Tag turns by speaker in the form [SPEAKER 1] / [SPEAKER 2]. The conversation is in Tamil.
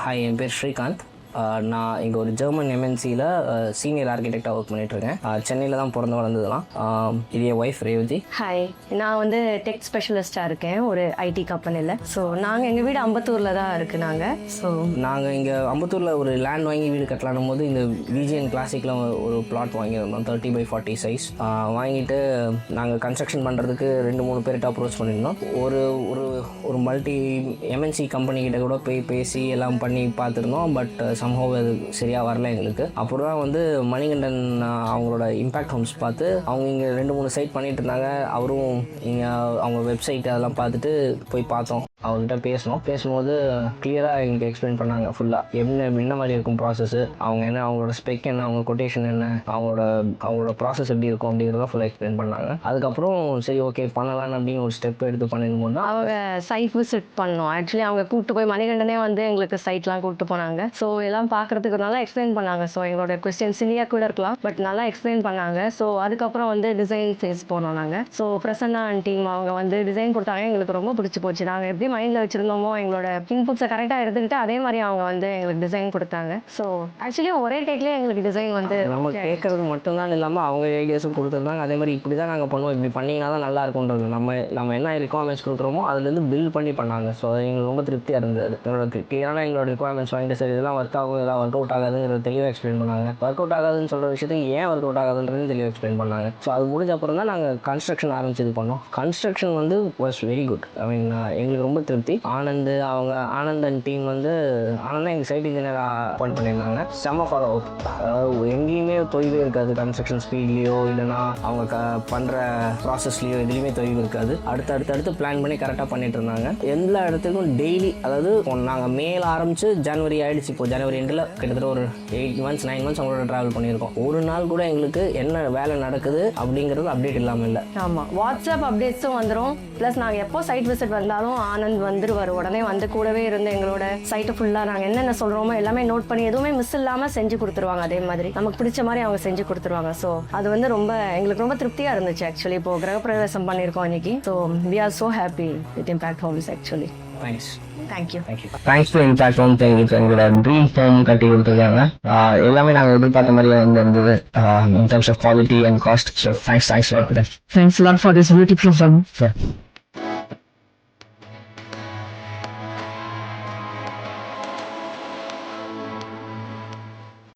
[SPEAKER 1] ஹாய், என் பேர் ஸ்ரீகாந்த். நான் இங்கே ஒரு ஜெர்மன் எம்என்சியில் சீனியர் ஆர்கிடெக்டாக ஒர்க் பண்ணிகிட்ருக்கேன். சென்னையில் தான் பிறந்து வளர்ந்ததுலாம். இது என் ஒய்ஃப் ரேவதி.
[SPEAKER 2] ஹாய், நான் வந்து டெக் ஸ்பெஷலிஸ்ட்டாக இருக்கேன் ஒரு ஐடி கம்பெனியில். ஸோ நாங்கள் எங்கள் வீடு அம்பத்தூரில் தான் இருக்குது.
[SPEAKER 1] நாங்கள் இங்கே அம்பத்தூரில் ஒரு லேண்ட் வாங்கி வீடு கட்டலானும் போது இந்த விஜிஎன் கிளாசிக்கில் ஒரு பிளாட் வாங்கியிருந்தோம், 30x40 சைஸ். வாங்கிட்டு நாங்கள் கன்ஸ்ட்ரக்ஷன் பண்ணுறதுக்கு 2-3 பேர்கிட்ட அப்ரோச் பண்ணியிருந்தோம். ஒரு ஒரு ஒரு மல்டி எம்என்சி கம்பெனிக்கிட்ட கூட போய் பேசி எல்லாம் பண்ணி பார்த்துருந்தோம். பட் சம்ஹவ் அது சரியாக வரல எங்களுக்கு. அப்புறம் தான் வந்து மணிகண்டன் அவங்களோட இம்பேக்ட் ஹோம்ஸ் பார்த்து அவங்க இங்கே 2-3 சைட் பண்ணிட்டு இருந்தாங்க. அவரும் இங்கே அவங்க வெப்சைட் அதெல்லாம் பார்த்துட்டு போய் பார்த்தோம். அவங்ககிட்ட பேசும்போது கிளியராக எங்களுக்கு எக்ஸ்பிளைன் பண்ணாங்க ஃபுல்லாக என்ன மாதிரி இருக்கும் ப்ராசஸ்ஸு, அவங்களோட ஸ்பெக் என்ன, அவங்க கொட்டேஷன் என்ன, அவங்களோட ப்ராசஸ் எப்படி இருக்கும் அப்படிங்கிறத ஃபுல்லாக எக்ஸ்பிளைன் பண்ணாங்க. அதுக்கப்புறம் சரி ஓகே பண்ணலாம் அப்படின்னு ஒரு ஸ்டெப் எடுத்து பண்ணிருந்தோம்.
[SPEAKER 2] அவங்க சைட் விசிட் பண்ணோம். ஆக்சுவலி அவங்க கூப்பிட்டு போய் மணிகண்டனே வந்து எங்களுக்கு சைட்லாம் கூப்பிட்டு போனாங்க. ஸோ எல்லாம் பார்க்குறதுக்கு நல்லா எக்ஸ்பிளைன் பண்ணாங்க. ஸோ எங்களோட கொஸ்டின் சிலியாக கூட இருக்கலாம், பட் நல்லா எக்ஸ்பிளைன் பண்ணாங்க. ஸோ அதுக்கப்புறம் வந்து டிசைன் ஃபேஸ் போனோம் நாங்கள். ஸோ பிரசன்னா டீம் அவங்க வந்து டிசைன் கொடுத்தாங்க. எங்களுக்கு ரொம்ப பிடிச்சி போச்சு. நாங்கள் எப்படி மைண்டில் வச்சுருந்தோமோ எங்களோட இன்புட்ஸை கரெக்டாக எடுத்துக்கிட்டு அதே மாதிரி அவங்க வந்து எங்களுக்கு டிசைன் கொடுத்தாங்க. ஸோ ஆக்சுவலி ஒரே டேக்லேயே எங்களுக்கு டிசைன் வந்து
[SPEAKER 1] நம்ம கேட்கறது மட்டும்தான் இல்லாமல் அவங்க ஐடியாஸும் கொடுத்துருந்தாங்க. அதே மாதிரி இப்படி தான் நாங்கள் பண்ணுவோம், இப்படி பண்ணிங்கன்னா தான் நல்லா இருக்கும்ன்றது நம்ம என்ன ரிக்குவயர்மெண்ட்ஸ் கொடுக்குறோமோ அதுலேருந்து பில்ட் பண்ணி பண்ணாங்க. ஸோ அது எங்களுக்கு ரொம்ப திருப்தியாக இருந்தது. கிளியரான எங்களோட ரிக்குவயர்மெண்ட்ஸ் வாங்கிட்டு சரி இதெல்லாம் ஒர்க் ஆகும், இதெல்லாம் ஒர்க் அவுட் ஆகாதுங்கிறது தெளிவாக எக்ஸ்பிளைன் பண்ணாங்க. ஒர்க் அவுட் ஆகாதுன்னு சொல்கிற விஷயத்துக்கு ஏன் ஒர்க் அவுட் ஆகாதுன்றது தெளிவாக எக்ஸ்பிளைன் பண்ணாங்க. ஸோ அது முடிஞ்ச அப்புறம் தான் நாங்கள் கன்ஸ்ட்ரக்ஷன் ஆரம்பிச்சது பண்ணோம். கன்ஸ்ட்ரக்ஷன் வந்து வாஸ் வெரி குட். எங்களுக்கு ரொம்ப திருப்தி. ஆனந்த் அண்ட் டீம் வந்து ஆனந்தான் எங்கள் சைட் இன்ஜினியராக அப்பாயிண்ட் பண்ணியிருந்தாங்க. செம்ம ஃபாலோ அப். எங்கேயுமே தொய்வே இருக்காது. கன்ஸ்ட்ரக்ஷன் ஸ்பீட்லேயோ இல்லைனா அவங்க பண்ணுற ப்ராசஸ்லேயோ எதுலேயுமே தொய்வு இருக்காது. அடுத்து பிளான் பண்ணி கரெக்டாக பண்ணிட்டு இருந்தாங்க. எல்லா இடத்துக்கும் டெய்லி, அதாவது நாங்கள் மேல் ஆரம்பித்து ஜனவரி ஆகிடுச்சு. இப்போ ஜனவரி எண்டில் கிட்டத்தட்ட ஒரு 8 months 9 months அவங்களோட ட்ராவல் பண்ணியிருக்கோம். ஒரு நாள் கூட எங்களுக்கு என்ன வேலை நடக்குது அப்படிங்கிறது அப்டேட் இல்லாமல் இல்லை.
[SPEAKER 2] ஆமாம், வாட்ஸ்அப் அப்டேட்ஸும் வந்துடும். ப்ளஸ் நாங்கள் எப்போ சைட் விசிட் வந்தாலும் ஆனந்த் வந்துடுவார். உடனே வந்து கூடவே இருந்து எங்களோட சைட்டை ஃபுல்லாக நாங்கள் என்னென்ன சொல்கிறோமோ எல்லாமே நோட் பண்ணி எதுவுமே மிஸ் இல்லாமல் செஞ்சு கொடுத்துருவாங்க. அதே மாதிரி நமக்கு பிடிச்ச மாதிரி அவங்க செஞ்சு கொடுத்துருவாங்க. ஸோ அது வந்து எங்களுக்கு ரொம்ப திருப்தியாக இருந்துச்சு. ஆக்சுவலி இப்போ கிரகப்பிரவேசம் பண்ணியிருக்கோம் இன்னைக்கு. So we are so happy with impact homes actually. Thanks to impact homes.
[SPEAKER 1] எங்களோட ட்ரீம் ஹோம் கட்டி கொடுத்துருக்காங்க. எல்லாமே நாங்கள் எதிர்பார்த்த மாதிரி இருந்தது in terms of quality and cost. So thanks for that.
[SPEAKER 3] Thanks a lot for this beautiful film.